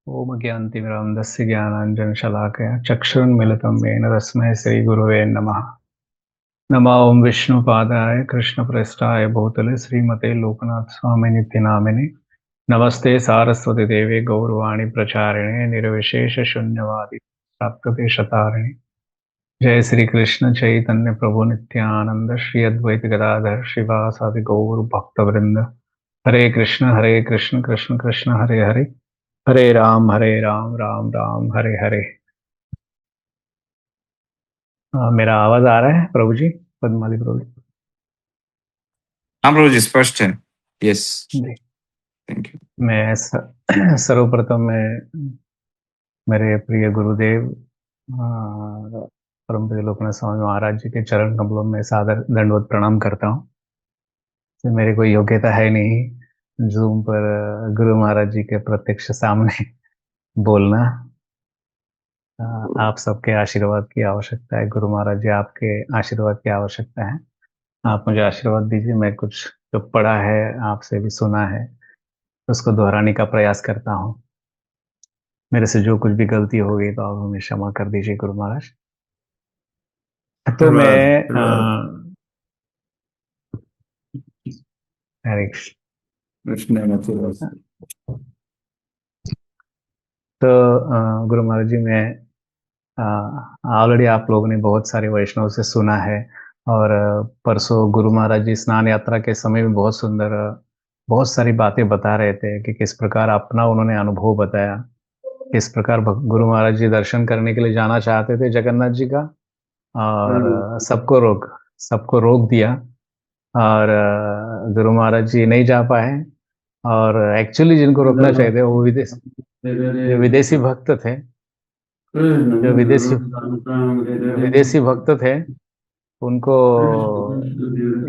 ओम ज्ञानतिमिरान्धस्य ज्ञानाञ्जनशलाकया चक्षुरुन्मिलितं येन तस्मै श्रीगुरवे नमः। नमः ओं विष्णुपादाय कृष्णप्रेष्ठाय भूतले श्रीमते लोकनाथ स्वामिनिति नामिने नमस्ते सारस्वती देवे गौरवाणी प्रचारिणे निर्विशेष शून्यवादी प्राप्तते शतारिणे। जय श्री कृष्ण चैतन्य प्रभु नित्यानंद श्री अद्वैत गदाधर शिवासादि गौर भक्तवृंद। हरे कृष्ण कृष्ण कृष्ण हरे हरे, हरे राम राम राम हरे हरे। मेरा आवाज आ रहा है प्रभु जी? पद्माली प्रभु हाँ प्रभु जी, स्पष्ट है। यस, जी। Thank you. मैं सर्वप्रथम मैं मेरे प्रिय गुरुदेव परम प्रिय लोकनाथ स्वामी महाराज जी के चरण कमलों में सादर दंडवत प्रणाम करता हूँ। तो मेरी कोई योग्यता है नहीं जूम पर गुरु महाराज जी के प्रत्यक्ष सामने बोलना। आप सबके आशीर्वाद की आवश्यकता है गुरु महाराज जी, आपके आशीर्वाद की आवश्यकता है। आप मुझे आशीर्वाद दीजिए, मैं कुछ जो पढ़ा है आपसे भी सुना है उसको दोहराने का प्रयास करता हूँ। मेरे से जो कुछ भी गलती हो गई तो आप हमें क्षमा कर दीजिए गुरु महाराज। तो धन्यवाद मैं धन्यवाद। हरे कृष्ण। कृष्ण मथुरा। तो गुरु महाराज जी, मैं ऑलरेडी आप लोगों ने बहुत सारे वैष्णव से सुना है और परसों गुरु महाराज जी स्नान यात्रा के समय में बहुत सुंदर बहुत सारी बातें बता रहे थे कि किस प्रकार अपना उन्होंने अनुभव बताया, किस प्रकार गुरु महाराज जी दर्शन करने के लिए जाना चाहते थे जगन्नाथ जी का, और सबको रोक दिया और गुरु महाराज जी नहीं जा पाए। और एक्चुअली जिनको रोकना चाहिए थे वो जो विदेशी भक्त थे, जो विदेशी भक्त थे उनको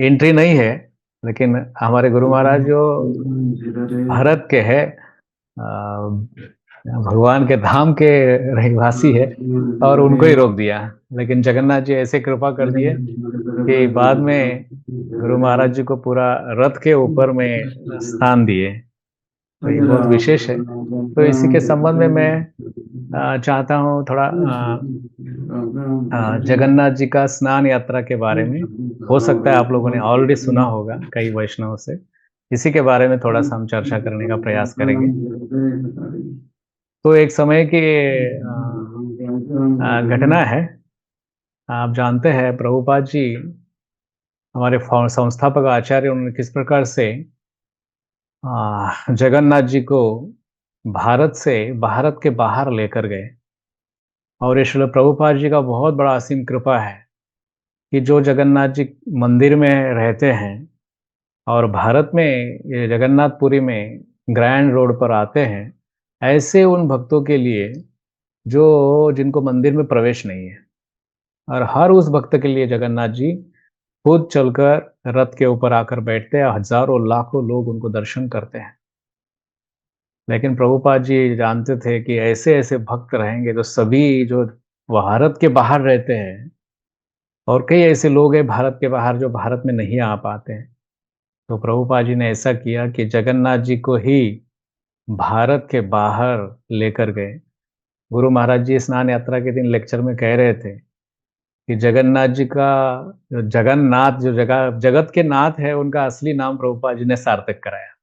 एंट्री नहीं है। लेकिन हमारे गुरु महाराज जो भारत के है, भगवान के धाम के रहिवासी है, और उनको ही रोक दिया। लेकिन जगन्नाथ जी ऐसे कृपा कर दिए कि बाद में गुरु महाराज जी को पूरा रथ के ऊपर में स्थान दिए। तो ये बहुत विशेष है। तो इसी के संबंध में मैं चाहता हूँ थोड़ा जगन्नाथ जी का स्नान यात्रा के बारे में। हो सकता है आप लोगों ने ऑलरेडी सुना होगा कई वैष्णव से। इसी के बारे में थोड़ा सा हम चर्चा करने का प्रयास करेंगे। तो एक समय की घटना है। आप जानते हैं प्रभुपाद जी हमारे संस्थापक आचार्य, उन्होंने किस प्रकार से जगन्नाथ जी को भारत के बाहर लेकर गए। और ये श्रील प्रभुपाद जी का बहुत बड़ा असीम कृपा है कि जो जगन्नाथ जी मंदिर में रहते हैं और भारत में ये जगन्नाथपुरी में ग्रैंड रोड पर आते हैं, ऐसे उन भक्तों के लिए जो जिनको मंदिर में प्रवेश नहीं है, और हर उस भक्त के लिए जगन्नाथ जी खुद चलकर रथ के ऊपर आकर बैठते हैं। हजारों लाखों लोग उनको दर्शन करते हैं। लेकिन प्रभुपाद जी जानते थे कि ऐसे ऐसे भक्त रहेंगे तो सभी जो भारत के बाहर रहते हैं, और कई ऐसे लोग हैं भारत के बाहर जो भारत में नहीं आ पाते हैं। तो प्रभुपाद जी ने ऐसा किया कि जगन्नाथ जी को ही भारत के बाहर लेकर गए। गुरु महाराज जी स्नान यात्रा के दिन लेक्चर में कह रहे थे कि जगन्नाथ जी का जो जगन्नाथ जो जगह जगत के नाथ है, उनका असली नाम प्रभुपाद जी ने सार्थक कराया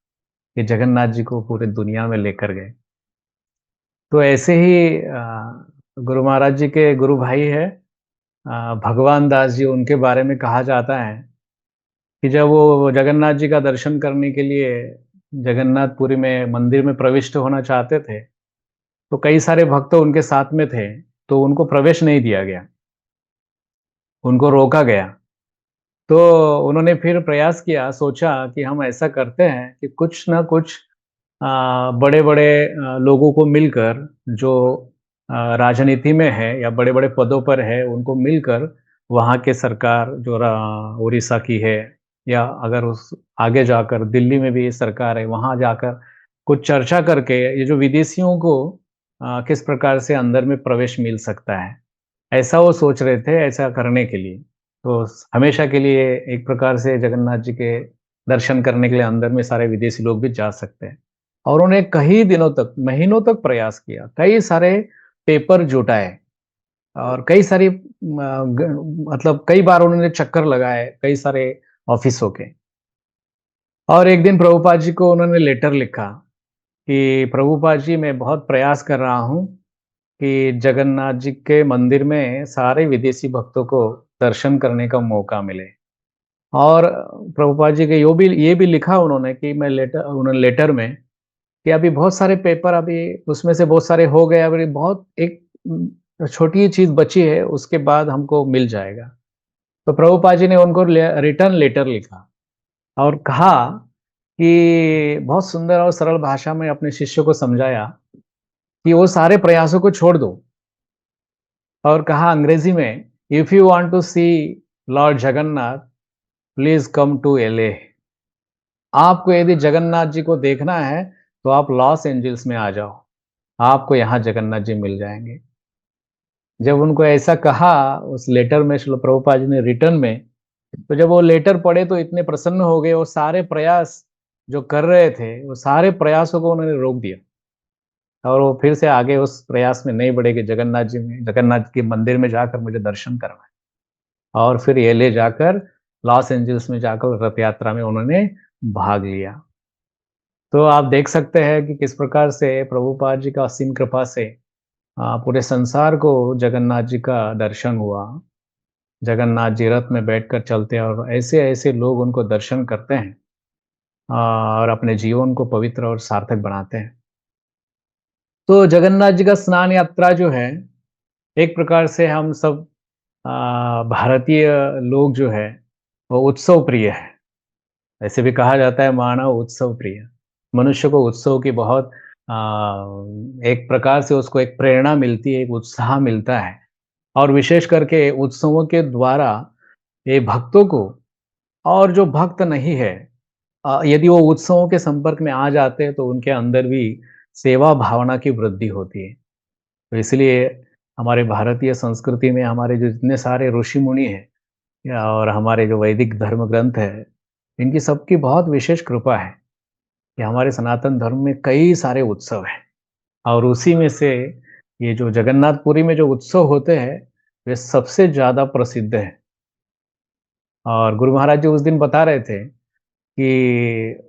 कि जगन्नाथ जी को पूरे दुनिया में लेकर गए। तो ऐसे ही गुरु महाराज जी के गुरु भाई है भगवान दास जी, उनके बारे में कहा जाता है कि जब वो जगन्नाथ जी का दर्शन करने के लिए जगन्नाथपुरी में मंदिर में प्रविष्ट होना चाहते थे, तो कई सारे भक्त उनके साथ में थे, तो उनको प्रवेश नहीं दिया गया, उनको रोका गया। तो उन्होंने फिर प्रयास किया, सोचा कि हम ऐसा करते हैं कि कुछ ना कुछ बड़े बड़े लोगों को मिलकर, जो राजनीति में है या बड़े बड़े पदों पर है, उनको मिलकर वहाँ के सरकार जो उड़ीसा की है, या अगर उस आगे जाकर दिल्ली में भी सरकार है, वहाँ जाकर कुछ चर्चा करके ये जो विदेशियों को किस प्रकार से अंदर में प्रवेश मिल सकता है, ऐसा वो सोच रहे थे ऐसा करने के लिए। तो हमेशा के लिए एक प्रकार से जगन्नाथ जी के दर्शन करने के लिए अंदर में सारे विदेशी लोग भी जा सकते हैं। और उन्होंने कई दिनों तक, महीनों तक प्रयास किया, कई सारे पेपर जुटाए और कई सारी मतलब कई बार उन्होंने चक्कर लगाए कई सारे ऑफिसों के। और एक दिन प्रभुपाद जी को उन्होंने लेटर लिखा कि प्रभुपाद जी, मैं बहुत प्रयास कर रहा हूँ कि जगन्नाथ जी के मंदिर में सारे विदेशी भक्तों को दर्शन करने का मौका मिले। और प्रभुपाद जी के ये भी लिखा उन्होंने कि मैं लेटर में कि अभी बहुत सारे पेपर, अभी उसमें से बहुत सारे हो गए, अभी बहुत एक छोटी चीज़ बची है, उसके बाद हमको मिल जाएगा। तो प्रभुपाद जी ने उनको रिटर्न लेटर लिखा और कहा कि बहुत सुंदर और सरल भाषा में अपने शिष्य को समझाया कि वो सारे प्रयासों को छोड़ दो और कहा अंग्रेजी में, if you want to see lord Jagannath, please come to LA. आपको यदि जगन्नाथ जी को देखना है तो आप लॉस एंजल्स में आ जाओ, आपको यहाँ जगन्नाथ जी मिल जाएंगे। जब उनको ऐसा कहा उस लेटर में श्रील प्रभुपाद जी ने रिटर्न में, तो जब वो लेटर पढ़े तो इतने प्रसन्न हो गए, वो सारे प्रयास जो कर रहे थे वो सारे प्रयासों को उन्होंने रोक दिया और वो फिर से आगे उस प्रयास में नहीं बढ़े कि जगन्नाथ के मंदिर में जाकर मुझे दर्शन करना है। और फिर ये ले जाकर लॉस एंजल्स में जाकर रथ यात्रा में उन्होंने भाग लिया। तो आप देख सकते हैं कि किस प्रकार से प्रभुपाद जी का असीम कृपा से पूरे संसार को जगन्नाथ जी का दर्शन हुआ। जगन्नाथ जी रथ में बैठकर चलते हैं और ऐसे-ऐसे लोग उनको दर्शन करते हैं और अपने जीवन को पवित्र और सार्थक बनाते हैं। तो जगन्नाथ जी का स्नान यात्रा जो है, एक प्रकार से हम सब भारतीय लोग जो है, वो उत्सव प्रिय है। ऐसे भी कहा जाता है मानव उत्सव प्रिय। मनुष्य को उत्सव की बहुत अ, एक प्रकार से उसको एक प्रेरणा मिलती है, एक उत्साह मिलता है और विशेष करके उत्सवों के द्वारा ये भक्तों को, और जो भक्त नहीं है, यदि वो उत्सवों के संपर्क में आ जाते हैं तो उनके अंदर भी सेवा भावना की वृद्धि होती है। तो इसलिए हमारे भारतीय संस्कृति में हमारे जो जितने सारे ऋषि मुनि हैं और हमारे जो वैदिक धर्म ग्रंथ है, इनकी सबकी बहुत विशेष कृपा है कि हमारे सनातन धर्म में कई सारे उत्सव हैं और उसी में से ये जो जगन्नाथपुरी में जो उत्सव होते हैं, वे सबसे ज़्यादा प्रसिद्ध हैं। और गुरु महाराज जी उस दिन बता रहे थे कि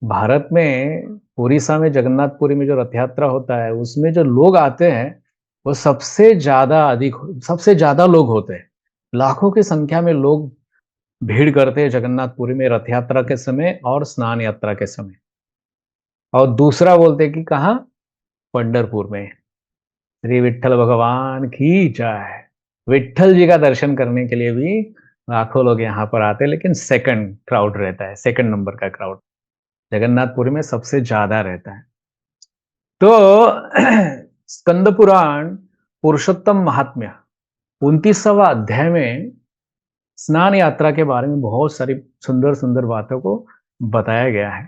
भारत में उड़ीसा में जगन्नाथपुरी में जो रथ यात्रा होता है, उसमें जो लोग आते हैं, वो सबसे ज़्यादा लोग होते हैं। लाखों की संख्या में लोग भीड़ करते हैं जगन्नाथपुरी में रथ यात्रा के समय और स्नान यात्रा के समय। और दूसरा बोलते हैं कि कहाँ? पंढरपुर में। श्री विट्ठल भगवान की जय। विट्ठल जी का दर्शन करने के लिए भी लाखों लोग यहाँ पर आते हैं, लेकिन सेकंड क्राउड रहता है, सेकंड नंबर का क्राउड जगन्नाथपुरी में सबसे ज़्यादा रहता है। तो स्कंद पुराण पुरुषोत्तम महात्म्य 29वां अध्याय में स्नान यात्रा के बारे में बहुत सारी सुंदर-सुंदर बातों को बताया गया है।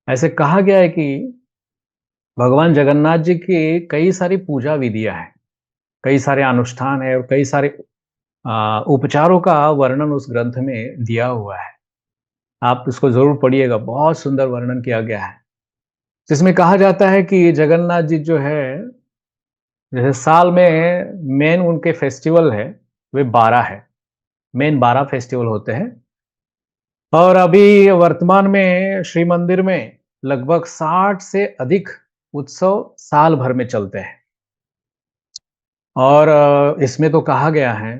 ऐसे कहा गया है कि भगवान जगन्नाथ जी की कई सारी पूजा विधियाँ हैं, कई सारे अनुष्ठान हैं और कई सारे उपचारों का वर्णन उस ग्रंथ में दिया हुआ है। आप इसको ज़रूर पढ़िएगा, बहुत सुंदर वर्णन किया गया है। जिसमें कहा जाता है कि जगन्नाथ जी जो है, जैसे साल में मेन उनके फेस्टिवल है, वे 12 है। मेन 12 फेस्टिवल होते हैं और अभी वर्तमान में श्री मंदिर में लगभग 60 से अधिक उत्सव साल भर में चलते हैं। और इसमें तो कहा गया है,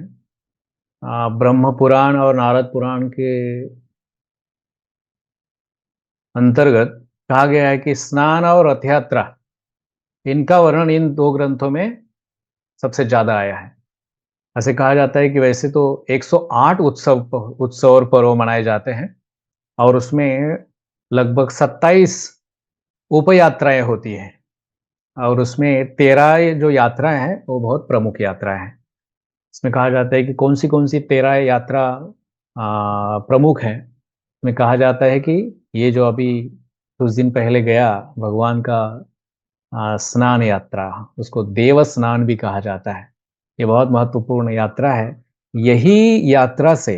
ब्रह्म पुराण और नारद पुराण के अंतर्गत कहा गया है कि स्नान और रथ यात्रा, इनका वर्णन इन 2 ग्रंथों में सबसे ज़्यादा आया है। ऐसे कहा जाता है कि वैसे तो 108 उत्सव और पर्व मनाए जाते हैं और उसमें लगभग 27 उपयात्राएँ होती हैं और उसमें 13 जो यात्राएँ हैं, वो बहुत प्रमुख यात्राएँ हैं। इसमें कहा जाता है कि कौन सी 13 यात्रा प्रमुख हैं। इसमें कहा जाता है कि ये जो अभी कुछ दिन पहले गया भगवान का स्नान यात्रा, उसको देव स्नान भी कहा जाता है। ये बहुत महत्वपूर्ण यात्रा है। यही यात्रा से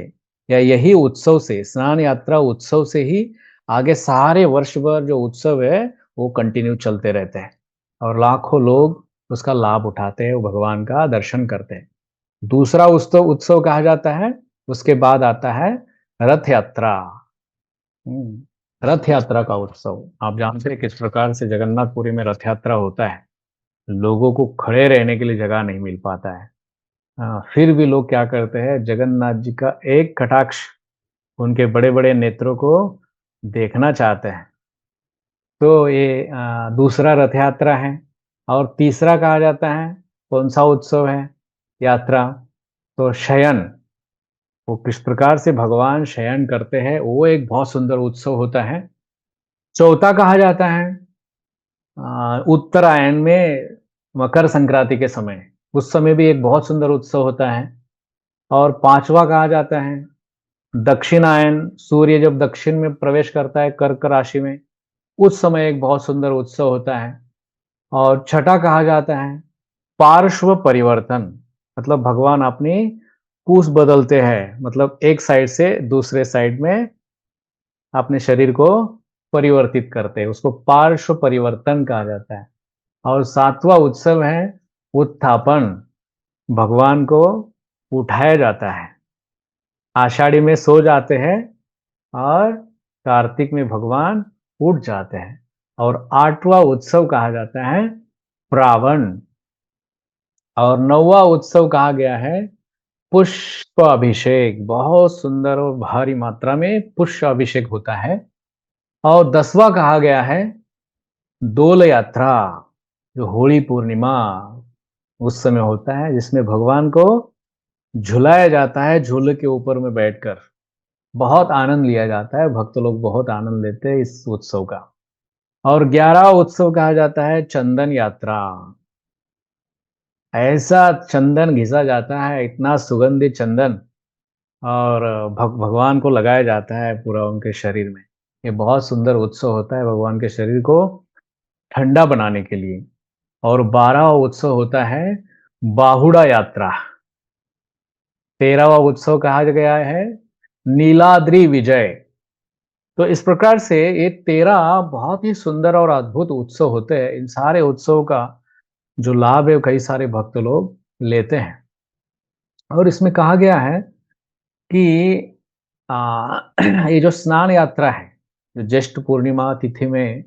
या यही उत्सव से, स्नान यात्रा उत्सव से ही आगे सारे वर्ष भर जो उत्सव है वो कंटिन्यू चलते रहते हैं और लाखों लोग उसका लाभ उठाते हैं, वो भगवान का दर्शन करते हैं। दूसरा उत्सव उत्सव कहा जाता है, उसके बाद आता है रथ यात्रा। रथ यात्रा का उत्सव आप जानते हैं किस प्रकार से जगन्नाथपुरी में रथ यात्रा होता है। लोगों को खड़े रहने के लिए जगह नहीं मिल पाता है। फिर भी लोग क्या करते हैं, जगन्नाथ जी का एक कटाक्ष उनके बड़े बड़े नेत्रों को देखना चाहते हैं। तो ये दूसरा रथ यात्रा है। और तीसरा कहा जाता है, कौन सा उत्सव है, यात्रा, तो शयन। वो किस प्रकार से भगवान शयन करते हैं, वो एक बहुत सुंदर उत्सव होता है। चौथा कहा जाता है उत्तरायण में, मकर संक्रांति के समय, उस समय भी एक बहुत सुंदर उत्सव होता है। और पांचवा कहा जाता है दक्षिणायन, सूर्य जब दक्षिण में प्रवेश करता है कर्क राशि में, उस समय एक बहुत सुंदर उत्सव होता है। और छठा कहा जाता है पार्श्व परिवर्तन, मतलब भगवान अपनी पूछ बदलते हैं, मतलब एक साइड से दूसरे साइड में अपने शरीर को परिवर्तित करते हैं, उसको पार्श्व परिवर्तन कहा जाता है। और सातवां उत्सव है उत्थापन, भगवान को उठाया जाता है। आषाढ़ी में सो जाते हैं और कार्तिक में भगवान उठ जाते हैं। और आठवां उत्सव कहा जाता है प्रावण। और नौवां उत्सव कहा गया है पुष्प अभिषेक, बहुत सुंदर और भारी मात्रा में पुष्प अभिषेक होता है। और 10वां कहा गया है डोल यात्रा, जो होली पूर्णिमा उस समय होता है, जिसमें भगवान को झुलाया जाता है, झूले के ऊपर में बैठकर बहुत आनंद लिया जाता है, भक्त लोग बहुत आनंद लेते हैं इस उत्सव का। और 11वां उत्सव कहा जाता है चंदन यात्रा। ऐसा चंदन घिसा जाता है, इतना सुगंधित चंदन, और भगवान को लगाया जाता है पूरा उनके शरीर में। ये बहुत सुंदर उत्सव होता है भगवान के शरीर को ठंडा बनाने के लिए। और 12वां उत्सव होता है बाहुड़ा यात्रा। 13वां उत्सव कहा गया है नीलाद्रि विजय। तो इस प्रकार से ये 13 बहुत ही सुंदर और अद्भुत उत्सव होते हैं। इन सारे उत्सव का जो लाभ है कई सारे भक्त लोग लेते हैं। और इसमें कहा गया है कि ये जो स्नान यात्रा है, जो ज्येष्ठ पूर्णिमा तिथि में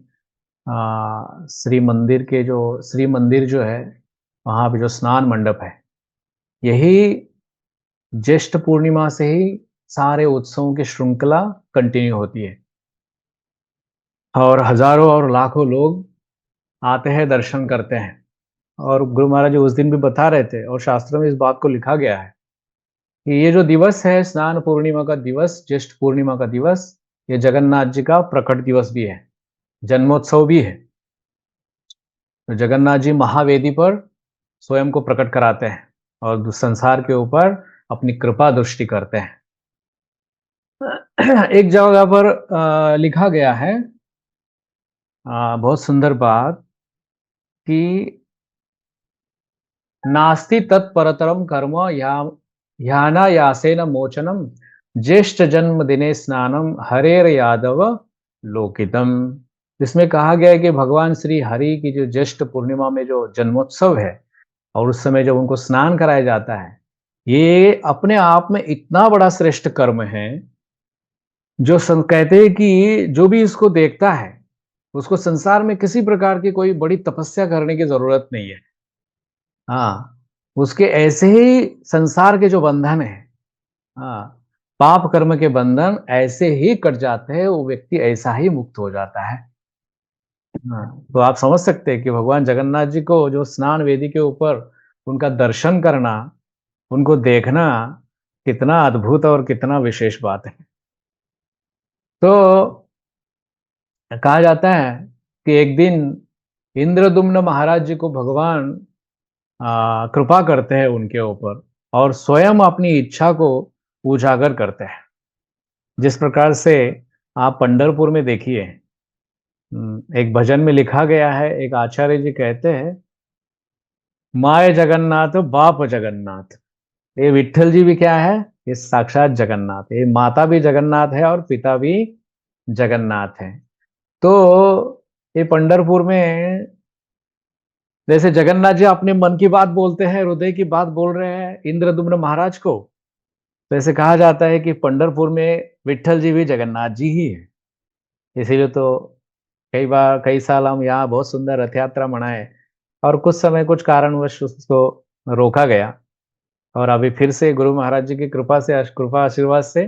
श्री मंदिर जो है, वहाँ पे जो स्नान मंडप है, यही ज्येष्ठ पूर्णिमा से ही सारे उत्सवों की श्रृंखला कंटिन्यू होती है। और हजारों और लाखों लोग आते हैं, दर्शन करते हैं। और गुरु महाराज जी उस दिन भी बता रहे थे, और शास्त्रों में इस बात को लिखा गया है कि ये जो दिवस है स्नान पूर्णिमा का दिवस, ज्येष्ठ पूर्णिमा का दिवस, ये जगन्नाथ जी का प्रकट दिवस भी है, जन्मोत्सव भी है। तो जगन्नाथ जी महावेदी पर स्वयं को प्रकट कराते हैं और संसार के ऊपर अपनी कृपा दृष्टि करते हैं। एक जगह पर लिखा गया है बहुत सुंदर बात कि नास्ति तत्परतरम कर्म या ह्यानायासेन मोचनम ज्येष्ठ जन्म दिने स्नानम हरेर यादव लोकितम। जिसमें कहा गया है कि भगवान श्री हरि की जो ज्येष्ठ पूर्णिमा में जो जन्मोत्सव है, और उस समय जब उनको स्नान कराया जाता है, ये अपने आप में इतना बड़ा श्रेष्ठ कर्म है, जो कहते हैं कि जो भी इसको देखता है उसको संसार में किसी प्रकार की कोई बड़ी तपस्या करने की जरूरत नहीं है। हाँ, उसके ऐसे ही संसार के जो बंधन है, हाँ, पाप कर्म के बंधन ऐसे ही कट जाते हैं, वो व्यक्ति ऐसा ही मुक्त हो जाता है। हाँ, तो आप समझ सकते हैं कि भगवान जगन्नाथ जी को जो स्नान वेदी के ऊपर उनका दर्शन करना, उनको देखना कितना अद्भुत और कितना विशेष बात है। तो कहा जाता है कि एक दिन इंद्रदुम्न महाराज जी को भगवान कृपा करते हैं उनके ऊपर, और स्वयं अपनी इच्छा को उजागर करते हैं। जिस प्रकार से आप पंढरपुर में देखिए, एक भजन में लिखा गया है, एक आचार्य जी कहते हैं माय जगन्नाथ बाप जगन्नाथ। ये विट्ठल जी भी क्या है, ये साक्षात जगन्नाथ, ये माता भी जगन्नाथ है और पिता भी जगन्नाथ हैं। तो ये पंढरपुर में जैसे जगन्नाथ जी अपने मन की बात बोलते हैं, हृदय की बात बोल रहे हैं इंद्रदुम्न महाराज को, तो ऐसे कहा जाता है कि पंढरपुर में विट्ठल जी भी जगन्नाथ जी ही है। इसीलिए तो कई बार कई साल हम यहाँ बहुत सुंदर रथ यात्रा मनाए, और कुछ समय कुछ कारणवश उसको रोका गया, और अभी फिर से गुरु महाराज जी की कृपा से, कृपा आशीर्वाद से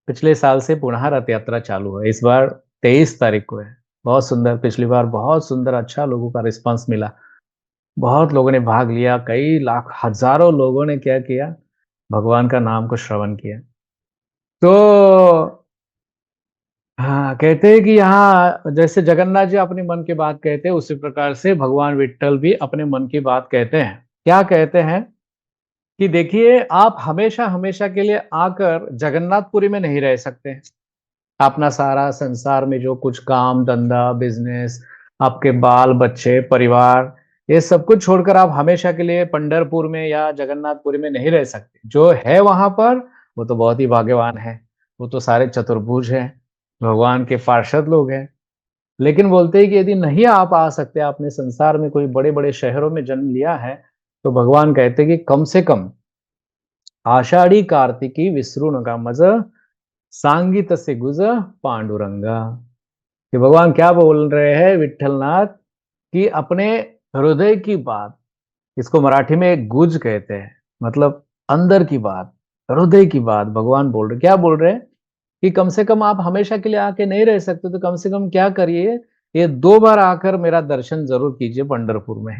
पिछले साल से पुनः रथ यात्रा चालू है। इस बार 23 तारीख को है। बहुत सुंदर, पिछली बार बहुत सुंदर, अच्छा लोगों का रिस्पांस मिला। बहुत लोगों ने भाग लिया, कई लाख हजारों लोगों ने क्या किया, भगवान का नाम को श्रवण किया। तो हाँ, कहते हैं कि यहाँ जैसे जगन्नाथ जी अपने मन की बात कहते हैं, उसी प्रकार से भगवान विट्ठल भी अपने मन की बात कहते हैं। क्या कहते हैं कि देखिए, आप हमेशा हमेशा के लिए आकर जगन्नाथपुरी में नहीं रह सकते। अपना सारा संसार में जो कुछ काम धंधा, बिजनेस, आपके बाल बच्चे, परिवार, ये सब कुछ छोड़कर आप हमेशा के लिए पंढरपुर में या जगन्नाथपुरी में नहीं रह सकते। जो है वहां पर, वो तो बहुत ही भाग्यवान है। वो तो सारे चतुर्भुज हैं, भगवान के पार्षद लोग हैं। लेकिन बोलते हैं कि यदि नहीं आप आ सकते, आपने संसार में कोई बड़े बड़े शहरों में जन्म लिया है, तो भगवान कहते हैं कि कम से कम आषाढ़ी कार्तिकी विसरू नका मज, सांगीत से गुज पांडुरंगा। कि भगवान क्या बोल रहे हैं विट्ठलनाथ, कि अपने हृदय की बात, इसको मराठी में गुज कहते हैं, मतलब अंदर की बात, हृदय की बात भगवान बोल रहे। क्या बोल रहे हैं कि कम से कम आप हमेशा के लिए आके नहीं रह सकते, तो कम से कम क्या करिए, ये 2 बार आकर मेरा दर्शन जरूर कीजिए पंढरपुर में।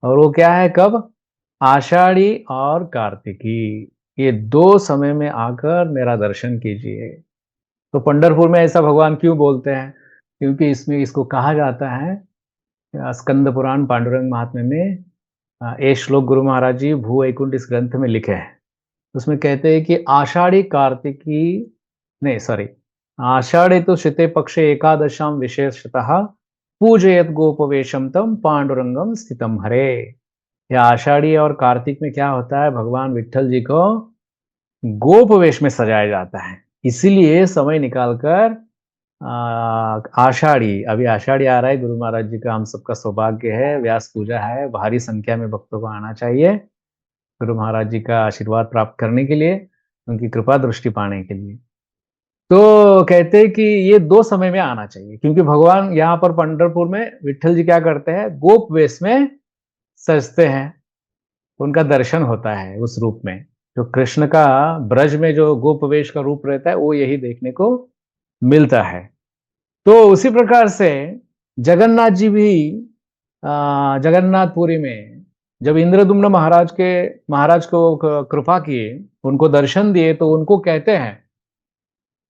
और वो क्या है, कब? आषाढ़ी और कार्तिकी, ये 2 समय में आकर मेरा दर्शन कीजिए। तो पंढरपुर में ऐसा भगवान क्यों बोलते हैं? क्योंकि इसमें इसको कहा जाता है, स्कंद पुराण पांडुरंग महात्म्य में ये श्लोक गुरु महाराज जी भू वैकुंठ इस ग्रंथ में लिखे हैं। उसमें कहते हैं कि आषाढ़ी कार्तिकी, नहीं सॉरी, आषाढ़े तो शिते पक्षे एकादशाम विशेषतः पूजयत गोपवेशम तम पांडुरंगम स्थितम हरे। या आषाढ़ी और कार्तिक में क्या होता है, भगवान विट्ठल जी को गोप वेश में सजाया जाता है। इसीलिए समय निकालकर आषाढ़ी, अभी आषाढ़ी आ रहा है, गुरु महाराज जी का हम सबका सौभाग्य है, व्यास पूजा है, भारी संख्या में भक्तों को आना चाहिए गुरु महाराज जी का आशीर्वाद प्राप्त करने के लिए, उनकी कृपा दृष्टि पाने के लिए। तो कहते हैं कि ये 2 समय में आना चाहिए, क्योंकि भगवान यहाँ पर पंढरपुर में विट्ठल जी क्या करते हैं, गोप वेश में सजते हैं, उनका दर्शन होता है उस रूप में। जो कृष्ण का ब्रज में जो गोपवेश का रूप रहता है, वो यही देखने को मिलता है। तो उसी प्रकार से जगन्नाथ जी भी जगन्नाथपुरी में जब इंद्रदुम्न महाराज को कृपा किए, उनको दर्शन दिए, तो उनको कहते हैं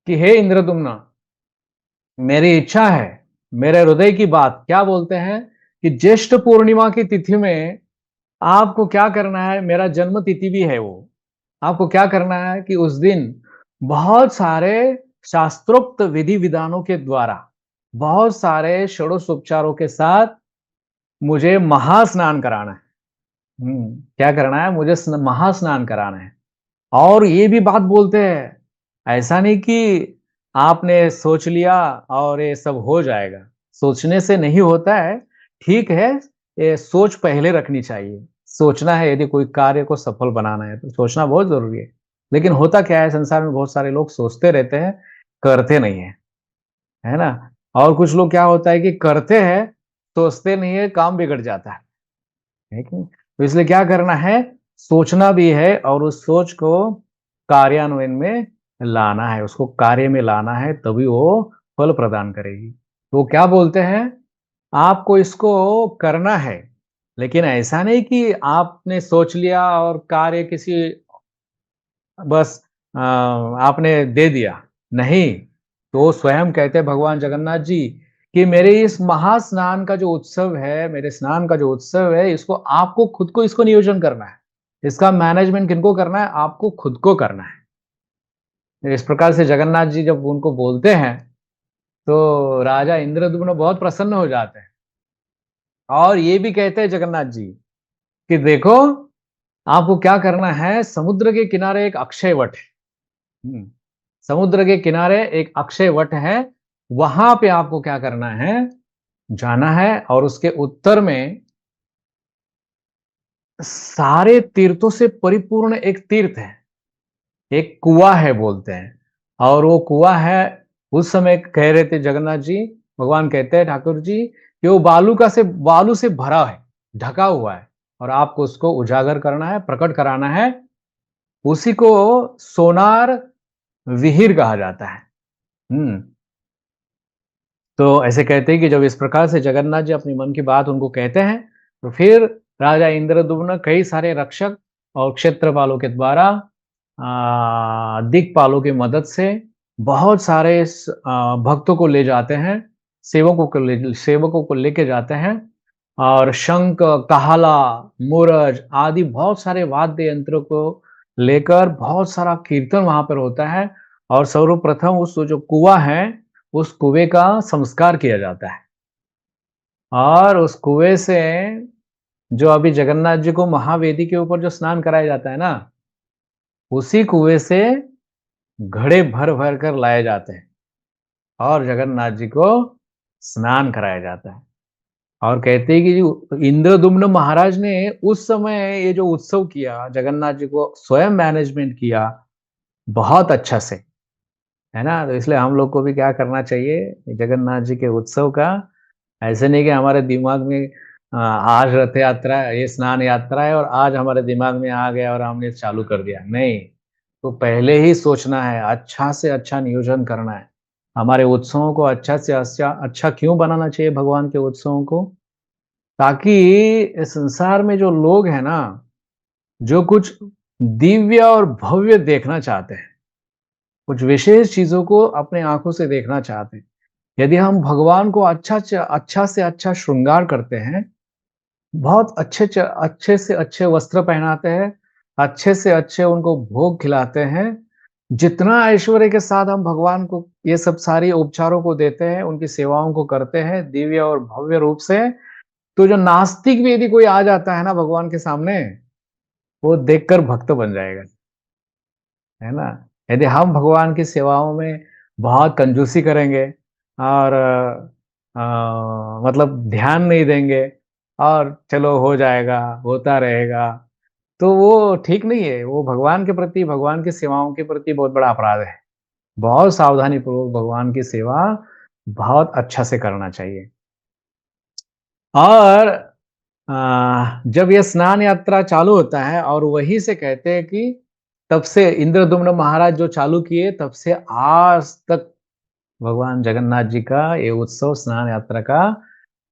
कि हे इंद्रदुम्न, मेरी इच्छा है, मेरे हृदय की बात, क्या बोलते हैं कि ज्येष्ठ पूर्णिमा की तिथि में आपको क्या करना है, मेरा जन्म तिथि भी है वो, आपको क्या करना है कि उस दिन बहुत सारे शास्त्रोक्त विधि विधानों के द्वारा, बहुत सारे षोडशोपचारों के साथ मुझे महास्नान कराना है। क्या करना है, मुझे महास्नान कराना है। और ये भी बात बोलते हैं, ऐसा नहीं कि आपने सोच लिया और ये सब हो जाएगा। सोचने से नहीं होता है, ठीक है, ये सोच पहले रखनी चाहिए। सोचना है, यदि कोई कार्य को सफल बनाना है तो सोचना बहुत जरूरी है। लेकिन होता क्या है, संसार में बहुत सारे लोग सोचते रहते हैं, करते नहीं है, है ना? और कुछ लोग क्या होता है कि करते हैं, सोचते नहीं है, काम बिगड़ जाता है कि नहीं? तो इसलिए क्या करना है, सोचना भी है, और उस सोच को कार्यान्वयन में लाना है, उसको कार्य में लाना है, तभी वो फल प्रदान करेगी। तो क्या बोलते हैं, आपको इसको करना है, लेकिन ऐसा नहीं कि आपने सोच लिया और कार्य किसी, बस आपने दे दिया, नहीं। तो स्वयं कहते हैं भगवान जगन्नाथ जी कि मेरे इस महास्नान का जो उत्सव है, मेरे स्नान का जो उत्सव है, इसको आपको खुद को इसको नियोजन करना है। इसका मैनेजमेंट किनको करना है, आपको खुद को करना है। इस प्रकार से जगन्नाथ जी जब उनको बोलते हैं, तो राजा इंद्रद्युम्न बहुत प्रसन्न हो जाते हैं, और ये भी कहते हैं जगन्नाथ जी कि देखो, आपको क्या करना है, समुद्र के किनारे एक अक्षय वट है। समुद्र के किनारे एक अक्षय वट है, वहां पे आपको क्या करना है, जाना है। और उसके उत्तर में सारे तीर्थों से परिपूर्ण एक तीर्थ है, एक कुआं है बोलते हैं। और वो कुआं है, उस समय कह रहे थे जगन्नाथ जी, भगवान कहते हैं ठाकुर जी कि वो बालू से भरा है, ढका हुआ है, और आपको उसको उजागर करना है, प्रकट कराना है। उसी को सोनार विहीर कहा जाता है। तो ऐसे कहते हैं कि जब इस प्रकार से जगन्नाथ जी अपनी मन की बात उनको कहते हैं, तो फिर राजा इंद्रद्युम्न कई सारे रक्षक और क्षेत्रपालों के द्वारा दिक्पालों की मदद से बहुत सारे भक्तों को ले जाते हैं, सेवकों को लेके जाते हैं, और शंख, काहला, मूरज आदि बहुत सारे वाद्य यंत्रों को लेकर बहुत सारा कीर्तन वहां पर होता है। और सर्वप्रथम उस जो कुआं है, उस कुएं का संस्कार किया जाता है। और उस कुएं से जो अभी जगन्नाथ जी को महावेदी के ऊपर जो स्नान कराया जाता है ना, उसी कुएं से घड़े भर भर कर लाए जाते हैं और जगन्नाथ जी को स्नान कराया जाता है। और कहते हैं कि जो इंद्रदुम्न महाराज ने उस समय ये जो उत्सव किया, जगन्नाथ जी को स्वयं मैनेजमेंट किया बहुत अच्छा से, है ना? तो इसलिए हम लोग को भी क्या करना चाहिए, जगन्नाथ जी के उत्सव का ऐसे नहीं कि हमारे दिमाग में आज रथ यात्रा है, ये स्नान यात्रा है और आज हमारे दिमाग में आ गया और हमने चालू कर दिया, नहीं। तो पहले ही सोचना है, अच्छा से अच्छा नियोजन करना है। हमारे उत्सवों को अच्छा से अच्छा अच्छा क्यों बनाना चाहिए भगवान के उत्सवों को? ताकि इस संसार में जो लोग हैं ना, जो कुछ दिव्य और भव्य देखना चाहते हैं, कुछ विशेष चीजों को अपने आंखों से देखना चाहते हैं, यदि हम भगवान को अच्छा से अच्छा श्रृंगार करते हैं, बहुत अच्छे से अच्छे वस्त्र पहनाते हैं, अच्छे से अच्छे उनको भोग खिलाते हैं, जितना ऐश्वर्य के साथ हम भगवान को ये सब सारी उपचारों को देते हैं, उनकी सेवाओं को करते हैं दिव्य और भव्य रूप से, तो जो नास्तिक भी यदि कोई आ जाता है ना भगवान के सामने, वो देखकर भक्त बन जाएगा, है ना? यदि हम भगवान की सेवाओं में बहुत कंजूसी करेंगे और मतलब ध्यान नहीं देंगे और चलो हो जाएगा, होता रहेगा, तो वो ठीक नहीं है। वो भगवान के प्रति, भगवान की सेवाओं के प्रति बहुत बड़ा अपराध है। बहुत सावधानीपूर्वक भगवान की सेवा बहुत अच्छा से करना चाहिए। और जब ये स्नान यात्रा चालू होता है और वहीं से कहते हैं कि तब से इंद्रद्युम्न महाराज जो चालू किए, तब से आज तक भगवान जगन्नाथ जी का ये उत्सव स्नान यात्रा का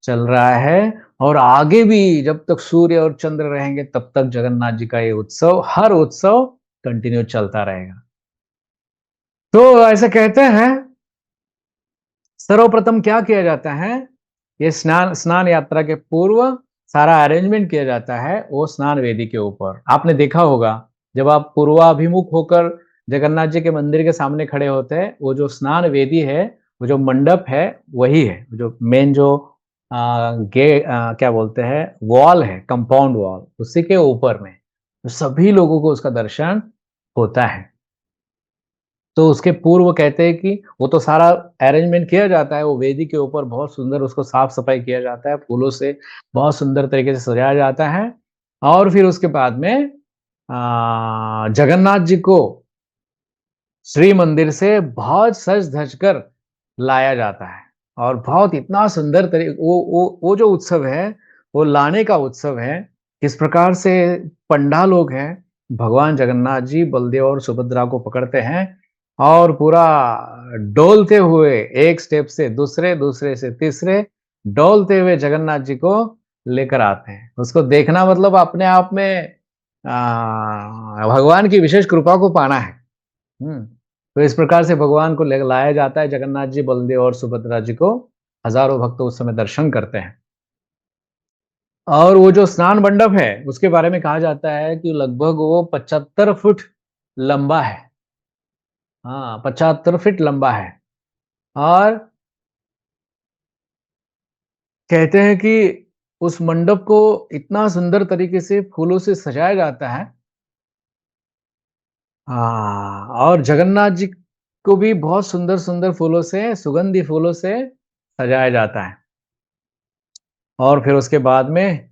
चल रहा है। और आगे भी जब तक सूर्य और चंद्र रहेंगे, तब तक जगन्नाथ जी का ये उत्सव, हर उत्सव कंटिन्यू चलता रहेगा। तो ऐसे कहते हैं, सर्वप्रथम क्या किया जाता है, ये स्नान स्नान यात्रा के पूर्व सारा अरेंजमेंट किया जाता है वो स्नान वेदी के ऊपर। आपने देखा होगा, जब आप पूर्वाभिमुख होकर जगन्नाथ जी के मंदिर के सामने खड़े होते हैं, वो जो स्नान वेदी है, वो जो मंडप है, वही है जो मेन जो क्या बोलते हैं, वॉल है, कंपाउंड वॉल, उसी के ऊपर में तो सभी लोगों को उसका दर्शन होता है। तो उसके पूर्व कहते हैं कि वो तो सारा अरेंजमेंट किया जाता है, वो वेदी के ऊपर बहुत सुंदर उसको साफ-सफाई किया जाता है, फूलों से बहुत सुंदर तरीके से सजाया जाता है। और फिर उसके बाद में जगन्नाथ जी को श्री मंदिर से बहुत सज-धज कर लाया जाता है और बहुत इतना सुंदर वो जो उत्सव है, वो लाने का उत्सव है। किस प्रकार से पंडा लोग हैं, भगवान जगन्नाथ जी बलदेव और सुभद्रा को पकड़ते हैं और पूरा डोलते हुए एक स्टेप से दूसरे, दूसरे से तीसरे, डोलते हुए जगन्नाथ जी को लेकर आते हैं। उसको देखना मतलब अपने आप में भगवान की विशेष कृपा को पाना है। हुँ। तो इस प्रकार से भगवान को ले लाया जाता है, जगन्नाथ जी, बलदेव और सुभद्रा जी को हज़ारों भक्त उस समय दर्शन करते हैं। और वो जो स्नान मंडप है, उसके बारे में कहा जाता है कि लगभग वो 75 फुट लंबा है। हाँ, 75 फीट लंबा है। और कहते हैं कि उस मंडप को इतना सुंदर तरीके से फूलों से सजाया जाता है। और जगन्नाथ जी को भी बहुत सुंदर सुंदर फूलों से, सुगंधी फूलों से सजाया जाता है। और फिर उसके बाद में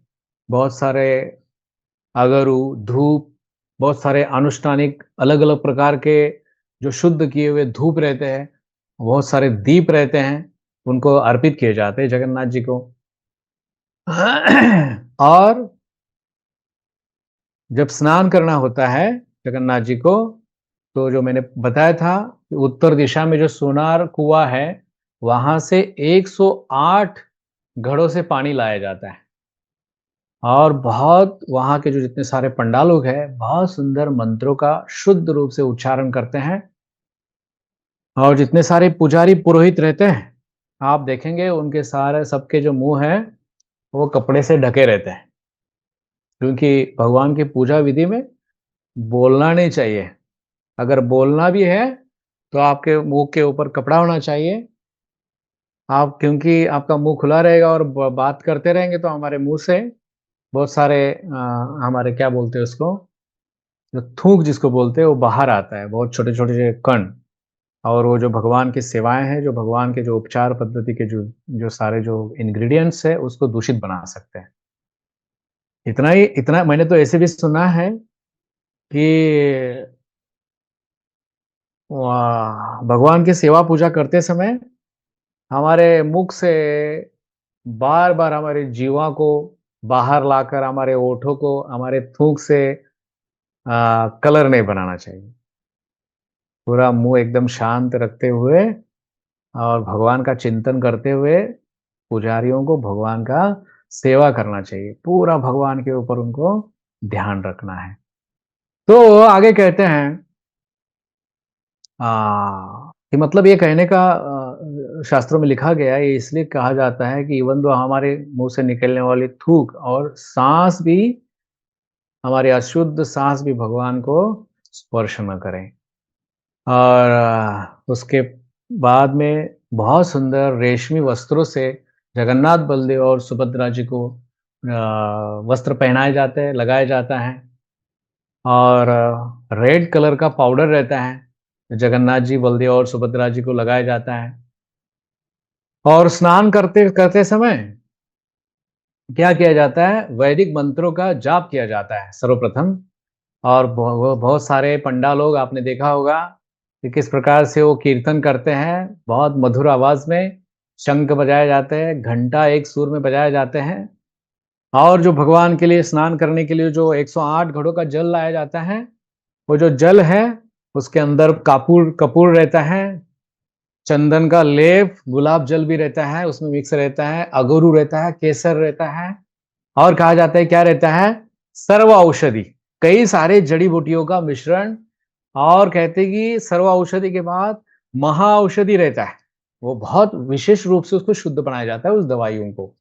बहुत सारे अगरु, धूप, बहुत सारे अनुष्ठानिक अलग-अलग प्रकार के जो शुद्ध किए हुए धूप रहते हैं, बहुत सारे दीप रहते हैं, उनको अर्पित किए जाते हैं जगन्नाथ जी को। और जब स्नान करना होता है जगन्नाथ जी को, तो जो मैंने बताया था कि उत्तर दिशा में जो सोनार कुआँ है, वहाँ से 108 घड़ों से पानी लाया जाता है। और बहुत वहाँ के जो जितने सारे पंडाल लोग हैं, बहुत सुंदर मंत्रों का शुद्ध रूप से उच्चारण करते हैं। और जितने सारे पुजारी पुरोहित रहते हैं, आप देखेंगे उनके सारे सबके जो मुँह हैं, वो कपड़े से ढके रहते हैं। क्योंकि भगवान की पूजा विधि में बोलना नहीं चाहिए। अगर बोलना भी है, तो आपके मुँह के ऊपर कपड़ा होना चाहिए। आप क्योंकि आपका मुँह खुला रहेगा और ब बात करते रहेंगे तो हमारे मुँह से बहुत सारे हमारे क्या बोलते हैं उसको, जो थूक जिसको बोलते हैं वो बाहर आता है, बहुत छोटे-छोटे से कण। और वो जो भगवान की सेवाएँ हैं, जो भगवान के जो उपचार पद्धति के जो जो सारे जो इंग्रीडिएंट्स हैं, उसको दूषित बना सकते हैं। इतना मैंने तो ऐसे भी सुना है कि भगवान की सेवा पूजा करते समय हमारे मुख से बार-बार हमारे जीवा को बाहर लाकर हमारे होठों को हमारे थूक से कलर नहीं बनाना चाहिए। पूरा मुँह एकदम शांत रखते हुए और भगवान का चिंतन करते हुए पुजारियों को भगवान का सेवा करना चाहिए। पूरा भगवान के ऊपर उनको ध्यान रखना है। तो आगे कहते हैं कि मतलब ये कहने का शास्त्रों में लिखा गया है, ये इसलिए कहा जाता है कि इवन दो हमारे मुँह से निकलने वाली थूक और साँस भी हमारी अशुद्ध साँस भी भगवान को स्पर्श न करें। और उसके बाद में बहुत सुंदर रेशमी वस्त्रों से जगन्नाथ, बलदेव और सुभद्रा जी को वस्त्र पहनाए जाते हैं, लगाया जाता है। और रेड कलर का पाउडर रहता है, जगन्नाथ जी, बलदेव और सुभद्रा जी को लगाया जाता है। और स्नान करते करते समय क्या किया जाता है? वैदिक मंत्रों का जाप किया जाता है सर्वप्रथम। और बहुत सारे पंडा लोग आपने देखा होगा कि किस प्रकार से वो कीर्तन करते हैं, बहुत मधुर आवाज़ में, शंख बजाए जाते हैं, घंटा एक सुर में बजाए जाते हैं। और जो भगवान के लिए स्नान करने के लिए जो 108 घड़ों का जल लाया जाता है, वो जो जल है, उसके अंदर कपूर रहता है, चंदन का लेप, गुलाब जल भी रहता है, उसमें मिक्स रहता है, अगरू रहता है, केसर रहता है। और कहा जाता है क्या रहता है? सर्व औषधि, कई सारे जड़ी-बूटियों का मिश्रण। और कहते हैं कि सर्व औषधि के बाद महाऔषधि रहता है। वो बहुत विशेष रूप से उसको शुद्ध बनाया जाता है उस दवाइयों को।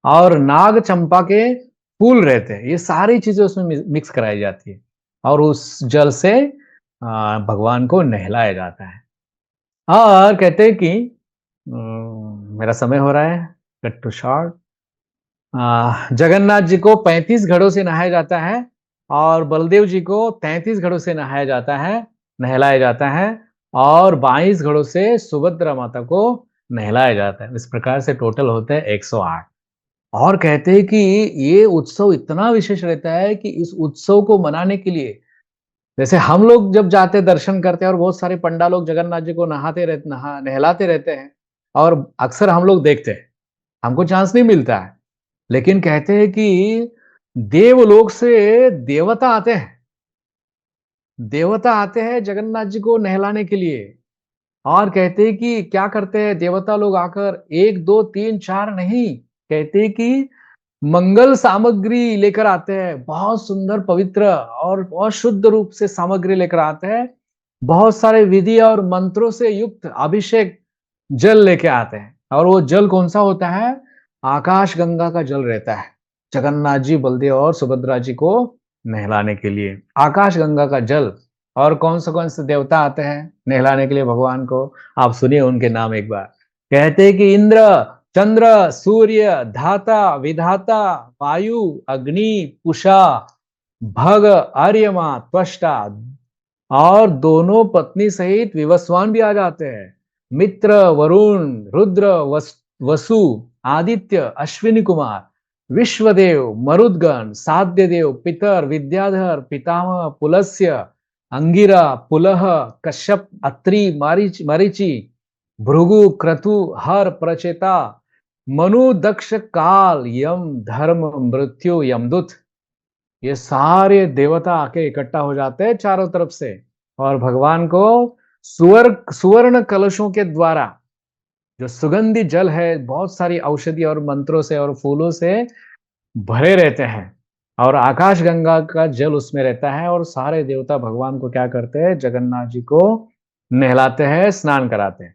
और नाग चंपा के फूल रहते हैं। ये सारी चीज़ें उसमें मिक्स कराई जाती है और उस जल से भगवान को नहलाया जाता है। और कहते हैं कि मेरा समय हो रहा है, cut to short. Jagannath ji को 35 घड़ों से नहाया जाता है और बलदेव जी को 33 घड़ों से नहाया जाता है, नहलाया जाता है। और 22 घड़ों से सुभद्रा माता को नहलाया जाता है। इस प्रकार से टोटल होते हैं 108। और कहते हैं कि ये उत्सव इतना विशेष रहता है कि इस उत्सव को मनाने के लिए जैसे हम लोग जब जाते हैं दर्शन करते हैं और बहुत सारे पंडा लोग जगन्नाथ जी को नहलाते रहते हैं और अक्सर हम लोग देखते हैं, हमको चांस नहीं मिलता है। लेकिन कहते हैं कि देवलोक से देवता आते हैं जगन्नाथ जी को नहलाने के लिए। और कहते हैं कि क्या करते हैं देवता लोग आकर 1, 2, 3, 4 नहीं, कहते हैं कि मंगल सामग्री लेकर आते हैं, बहुत सुंदर पवित्र और बहुत शुद्ध रूप से सामग्री लेकर आते हैं। बहुत सारे विधि और मंत्रों से युक्त अभिषेक जल लेके आते हैं। और वो जल कौन-सा होता है? आकाश गंगा का जल रहता है, जगन्नाथ जी, बलदेव और सुभद्रा जी को नहलाने के लिए। आकाश गंगा का जल। और कौन से देवता आते हैं नहलाने के लिए भगवान को? आप सुनिए उनके नाम एक बार। कहते हैं कि इंद्र, चंद्र, सूर्य, धाता, विधाता, वायु, अग्नि, उषा, भग, आर्यमा, त्वष्टा, और दोनों पत्नी सहित विवस्वान भी आ जाते हैं। मित्र, वरुण, रुद्र, वसु, आदित्य, अश्विनी कुमार, विश्वदेव, मरुदगण, साध्यदेव, पितर, विद्याधर, पितामह, पुलस्त्य, अंगिरा, पुलह, कश्यप, अत्रि, मरीचि, भृगु, क्रतु, हर, प्रचेता, मनु, दक्ष, काल, यम, धर्म, मृत्यु, यमदूत, ये सारे देवता आके इकट्ठा हो जाते हैं चारों तरफ से, और भगवान को सुवर्ण कलशों के द्वारा, जो सुगंधित जल है, बहुत सारी औषधि और मंत्रों से और फूलों से भरे रहते हैं, और आकाश गंगा का जल उसमें रहता है, और सारे देवता भगवान को क्या करते हैं, जगन्नाथ जी को नहलाते हैं, स्नान कराते हैं,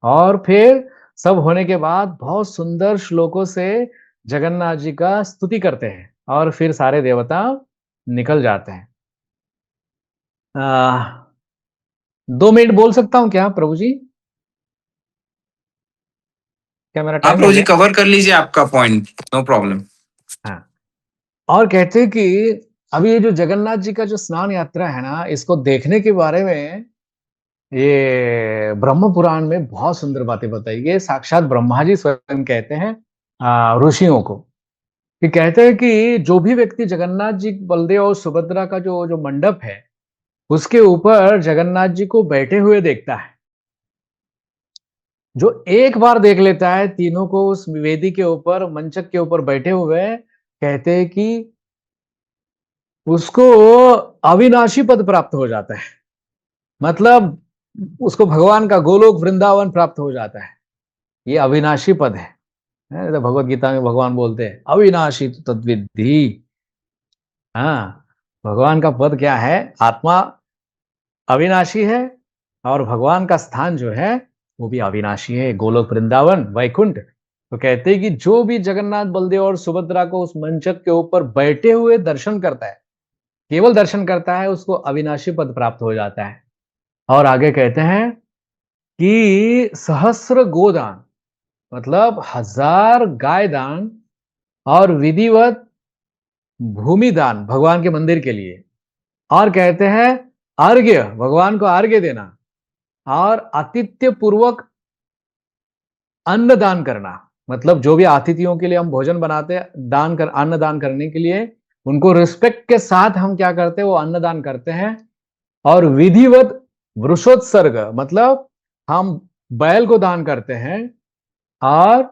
और फिर सब होने के बाद बहुत सुंदर श्लोकों से जगन्नाथ जी का स्तुति करते हैं, और फिर सारे देवता निकल जाते हैं। 2 मिनट बोल सकता हूँ क्या प्रभु जी? क्या मेरा आप टाइम हो प्रभु जी गया? कवर कर लीजिए आपका पॉइंट, नो प्रॉब्लम। हाँ। और कहते हैं कि अभी ये जो जगन्नाथ जी का जो स्नान यात्रा है ना, इसको देखने के बारे में ये ब्रह्म पुराण में बहुत सुंदर बातें बताई गई। साक्षात ब्रह्मा जी स्वयं कहते हैं ऋषियों को, कि कहते हैं कि जो भी व्यक्ति जगन्नाथ जी, बलदेव और सुभद्रा का जो जो मंडप है, उसके ऊपर जगन्नाथ जी को बैठे हुए देखता है, जो एक बार देख लेता है तीनों को उस वेदी के ऊपर, मंचक के ऊपर बैठे हुए, कहते हैं कि उसको अविनाशी पद प्राप्त हो जाता है। मतलब उसको भगवान का गोलोक वृंदावन प्राप्त हो जाता है। ये अविनाशी पद है। तो भगवत गीता में भगवान बोलते हैं अविनाशी तो तद्विद्धि। हाँ, भगवान का पद क्या है? आत्मा अविनाशी है, और भगवान का स्थान जो है वो भी अविनाशी है, गोलोक वृंदावन वैकुंठ। तो कहते हैं कि जो भी जगन्नाथ, बलदेव और सुभद्रा को उस मंचक के ऊपर बैठे हुए दर्शन करता है, केवल दर्शन करता है, उसको अविनाशी पद प्राप्त हो जाता है। और आगे कहते हैं कि सहस्र गोदान, मतलब 1000 गाय दान, और विधिवत भूमि दान भगवान के मंदिर के लिए, और कहते हैं अर्घ्य, भगवान को अर्घ्य देना, और आतिथ्य पूर्वक अन्न दान करना। मतलब जो भी अतिथियों के लिए हम भोजन बनाते हैं, अन्न दान करने के लिए, उनको रिस्पेक्ट के साथ हम क्या करते हैं, वो अन्न दान करते हैं। और विधिवत वृषोत्सर्ग, मतलब हम बैल को दान करते हैं, और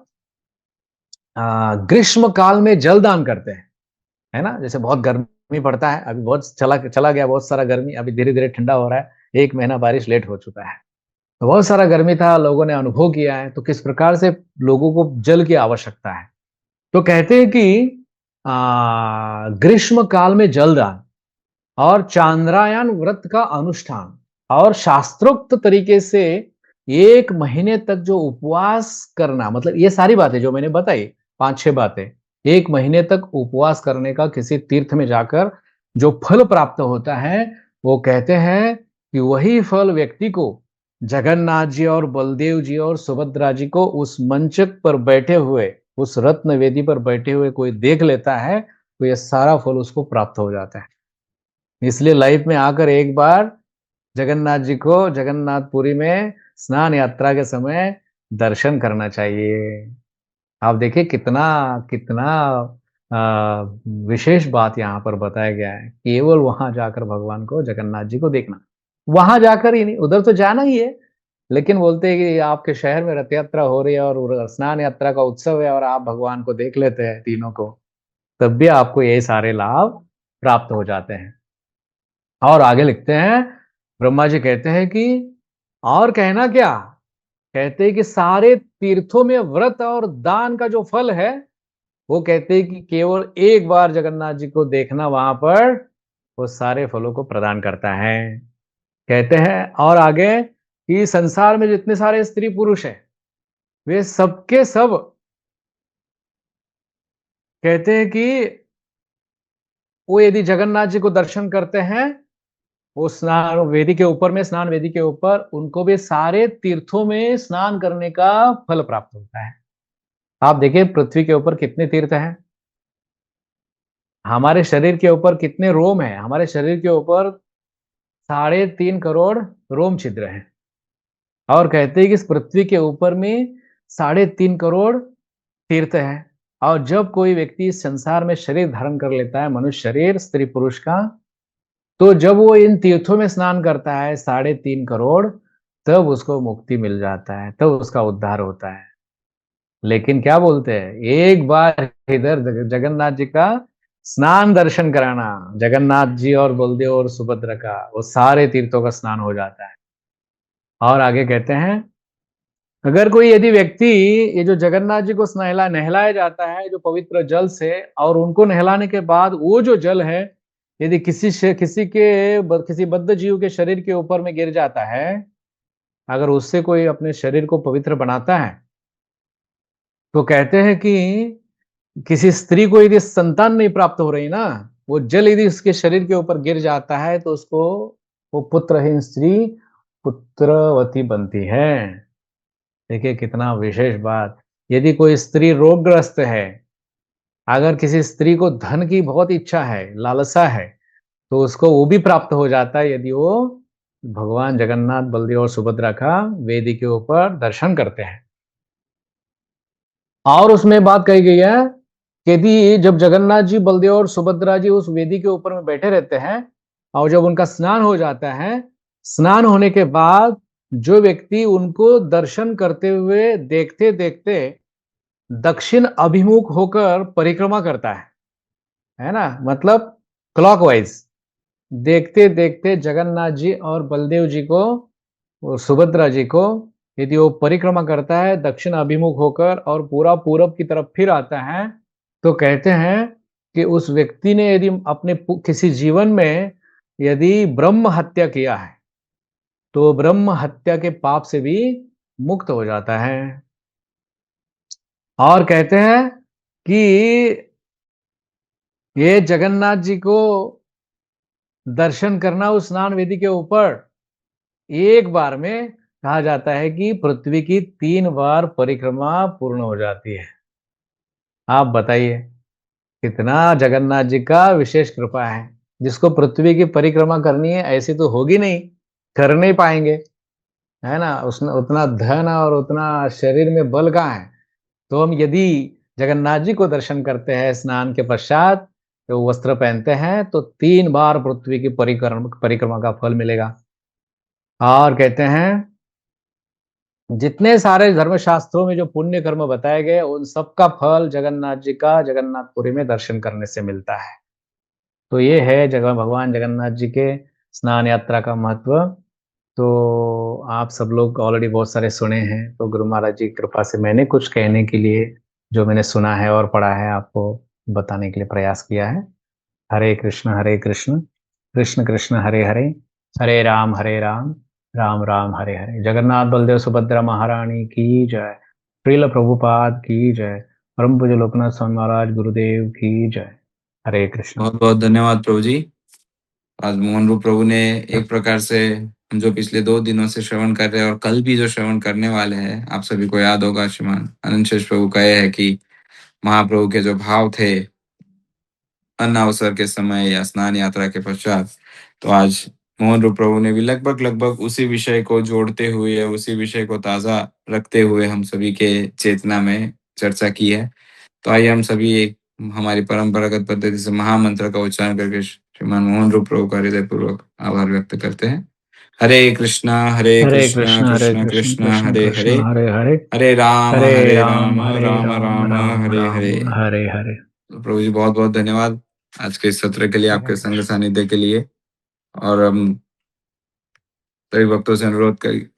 ग्रीष्म काल में जल दान करते हैं, है ना? जैसे बहुत गर्मी पड़ता है, अभी बहुत चला चला गया बहुत सारा गर्मी, अभी धीरे धीरे ठंडा हो रहा है, 1 महीना बारिश लेट हो चुका है, तो बहुत सारा गर्मी था, लोगों ने अनुभव किया है, तो किस प्रकार से लोगों को जल की आवश्यकता है। तो कहते हैं कि ग्रीष्म काल में जलदान, और चांद्रायन व्रत का अनुष्ठान, और शास्त्रोक्त तरीके से 1 महीने तक जो उपवास करना, मतलब ये सारी बातें जो मैंने बताई, 5-6 बातें, 1 महीने तक उपवास करने का किसी तीर्थ में जाकर जो फल प्राप्त होता है, वो कहते हैं कि वही फल व्यक्ति को जगन्नाथ जी और बलदेव जी और सुभद्रा जी को उस मंचक पर बैठे हुए, उस रत्न वेदी पर बैठे हुए कोई देख लेता है, तो ये सारा फल उसको प्राप्त हो जाता है। इसलिए लाइफ में आकर एक बार जगन्नाथ जी को जगन्नाथपुरी में स्नान यात्रा के समय दर्शन करना चाहिए। आप देखिए कितना कितना विशेष बात यहाँ पर बताया गया है, केवल वहां जाकर भगवान को, जगन्नाथ जी को देखना। वहां जाकर ही नहीं, उधर तो जाना ही है, लेकिन बोलते हैं कि आपके शहर में रथ यात्रा हो रही है और स्नान यात्रा का उत्सव है, और आप भगवान को देख लेते हैं तीनों को, तब भी आपको ये सारे लाभ प्राप्त हो जाते हैं। और आगे लिखते हैं, ब्रह्मा जी कहते हैं कि और कहना क्या, कहते हैं कि सारे तीर्थों में व्रत और दान का जो फल है, वो कहते हैं कि केवल एक बार जगन्नाथ जी को देखना वहां पर, वो सारे फलों को प्रदान करता है। कहते हैं और आगे कि संसार में जितने सारे स्त्री पुरुष हैं, वे सबके सब कहते हैं कि वो यदि जगन्नाथ जी को दर्शन करते हैं, वो स्नान वेदी के ऊपर में, स्नान वेदी के ऊपर, उनको भी सारे तीर्थों में स्नान करने का फल प्राप्त होता है। आप देखिए पृथ्वी के ऊपर कितने तीर्थ हैं, हमारे शरीर के ऊपर कितने रोम हैं, हमारे शरीर के ऊपर 3.5 करोड़ रोम छिद्र हैं। और कहते हैं कि इस पृथ्वी के ऊपर में 3.5 करोड़ तीर्थ हैं। और जब कोई व्यक्ति इस संसार में शरीर धारण कर लेता है, मनुष्य शरीर स्त्री पुरुष का, तो जब वो इन तीर्थों में स्नान करता है 3.5 करोड़, तब उसको मुक्ति मिल जाता है, तब उसका उद्धार होता है। लेकिन क्या बोलते हैं, एक बार इधर जगन्नाथ जी का स्नान दर्शन कराना, जगन्नाथ जी और बलदेव और सुभद्रा का, वो सारे तीर्थों का स्नान हो जाता है। और आगे कहते हैं, अगर कोई यदि व्यक्ति, ये जो जगन्नाथ जी को नहलाया जाता है जो पवित्र जल से, और उनको नहलाने के बाद वो जो जल है यदि किसी बद्ध जीव के शरीर के ऊपर में गिर जाता है, अगर उससे कोई अपने शरीर को पवित्र बनाता है, तो कहते हैं कि किसी स्त्री को यदि संतान नहीं प्राप्त हो रही ना, वो जल यदि उसके शरीर के ऊपर गिर जाता है, तो उसको वो पुत्रहीन स्त्री पुत्रवती बनती है। देखिए कितना विशेष बात। यदि कोई स्त्री रोगग्रस्त है, अगर किसी स्त्री को धन की बहुत इच्छा है, लालसा है, तो उसको वो भी प्राप्त हो जाता है यदि वो भगवान जगन्नाथ, बलदेव और सुभद्रा का वेदी के ऊपर दर्शन करते हैं। और उसमें बात कही गई है कि यदि जब जगन्नाथ जी, बलदेव और सुभद्रा जी उस वेदी के ऊपर में बैठे रहते हैं, और जब उनका स्नान हो जाता है, स्नान होने के बाद जो व्यक्ति उनको दर्शन करते हुए देखते देखते दक्षिण अभिमुख होकर परिक्रमा करता है ना, मतलब क्लॉकवाइज देखते देखते जगन्नाथ जी और बलदेव जी को और सुभद्रा जी को, यदि वो परिक्रमा करता है दक्षिण अभिमुख होकर और पूरा पूरब की तरफ फिर आता है, तो कहते हैं कि उस व्यक्ति ने यदि अपने किसी जीवन में यदि ब्रह्म हत्या किया है, तो ब्रह्म हत्या के पाप से भी मुक्त हो जाता है। और कहते हैं कि ये जगन्नाथ जी को दर्शन करना उस स्नान वेदी के ऊपर, एक बार में कहा जाता है कि पृथ्वी की 3 बार परिक्रमा पूर्ण हो जाती है। आप बताइए, कितना जगन्नाथ जी का विशेष कृपा है। जिसको पृथ्वी की परिक्रमा करनी है, ऐसी तो होगी नहीं, कर नहीं पाएंगे, है ना, उसने उतना धन और उतना शरीर में बल कहाँ है। तो हम यदि जगन्नाथ जी को दर्शन करते हैं स्नान के पश्चात, तो वस्त्र पहनते हैं, तो 3 बार पृथ्वी की परिक्रमा का फल मिलेगा। और कहते हैं, जितने सारे धर्मशास्त्रों में जो पुण्य कर्म बताए गए, उन सबका फल जगन्नाथ जी का जगन्नाथपुरी में दर्शन करने से मिलता है। तो ये है जगह भगवान जगन्नाथ जी के स्नान यात्रा का महत्व। तो आप सब लोग ऑलरेडी बहुत सारे सुने हैं, तो गुरु महाराज जी की कृपा से मैंने कुछ कहने के लिए, जो मैंने सुना है और पढ़ा है, आपको बताने के लिए प्रयास किया है। हरे कृष्ण कृष्ण कृष्ण हरे हरे, हरे राम राम राम हरे हरे। जगन्नाथ बलदेव सुभद्रा महारानी की जय। श्रील प्रभुपाद की जय। परम पूज्य लोकनाथ स्वामी महाराज गुरुदेव की जय। हरे कृष्ण। बहुत बहुत धन्यवाद प्रभु जी। आज मोहन रूप प्रभु ने एक प्रकार से हम जो पिछले 2 दिनों से श्रवण कर रहे हैं और कल भी जो श्रवण करने वाले हैं, आप सभी को याद होगा, श्रीमान अनंत शेष प्रभु का यह है कि महाप्रभु के जो भाव थे अन्न अवसर के समय या स्नान यात्रा के पश्चात, तो आज मोहन रूप प्रभु ने भी लगभग उसी विषय को जोड़ते हुए, उसी विषय को ताजा रखते हुए हम सभी के चेतना में चर्चा की है। तो आइए हम सभी एक हमारी परंपरागत पद्धति से महामंत्र का उच्चारण करके श्रीमान मोहन रूप प्रभु का हृदय पूर्वक आभार व्यक्त करते हैं। हरे कृष्णा कृष्ण कृष्ण हरे हरे, हरे हरे, हरे राम राम राम राम हरे राम हरे। हरे हरे। तो प्रभु जी बहुत बहुत धन्यवाद आज के इस सत्र के लिए, आपके संग सानिध्य के लिए। और हम सभी भक्तों से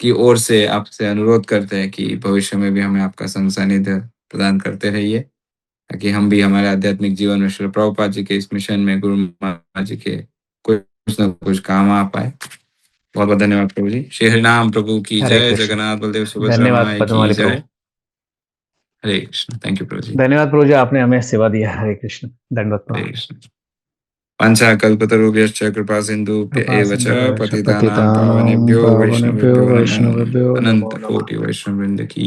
की ओर से आपसे अनुरोध करते हैं कि भविष्य में भी हमें आपका संग सानिध्य प्रदान करते रहिए, ताकि हम भी हमारे आध्यात्मिक जीवन में श्री प्रभुपाद जी के इस मिशन में, गुरु महाराज जी के कुछ न कुछ काम आ पाए। बहुत बहुत धन्यवाद प्रभु जी। श्री हरिनाम प्रभु की हरे जय। कृष्ण। जगन्नाथ बलदेव सुभद्रा धन्यवाद माई की पद्मावली प्रभु। जय। हरे कृष्ण। थैंक यू प्रभु जी। धन्यवाद प्रभु जी, आपने हमें सेवा दिया। हरे कृष्ण। दंडवत हरे प्रणाम। कृष्ण। पंचाकल्पतरुभ्यश्च कृपा सिन्धुभ्य एव च पतितानां पावनेभ्यो वैष्णवेभ्यो नमो वैष्णवेभ्यो नमो अनंत नमः। कोटि वैष्णववृंद की